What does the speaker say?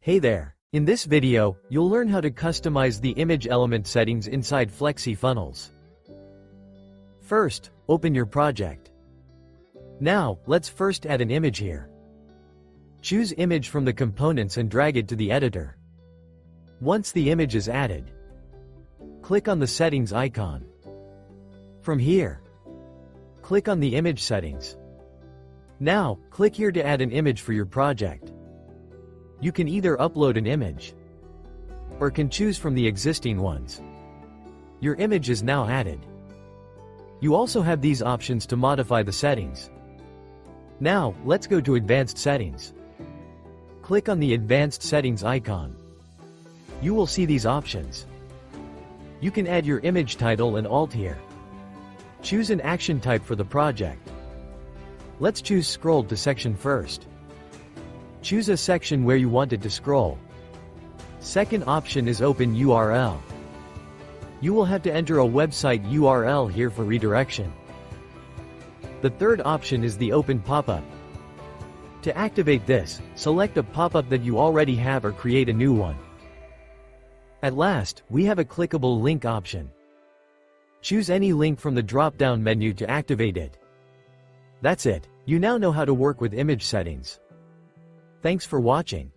Hey there! In this video, you'll learn how to customize the image element settings inside FlexiFunnels. First, open your project. Now, let's first add an image here. Choose Image from the components and drag it to the editor. Once the image is added, click on the Settings icon. From here, click on the Image Settings. Now, click here to add an image for your project. You can either upload an image, or can choose from the existing ones. Your image is now added. You also have these options to modify the settings. Now, let's go to Advanced Settings. Click on the Advanced Settings icon. You will see these options. You can add your image title and alt here. Choose an action type for the project. Let's choose Scroll to Section first. Choose a section where you want it to scroll. Second option is Open URL. You will have to enter a website URL here for redirection. The third option is the Open Pop-up. To activate this, select a pop-up that you already have or create a new one. At last, we have a clickable link option. Choose any link from the drop-down menu to activate it. That's it. You now know how to work with image settings. Thanks for watching.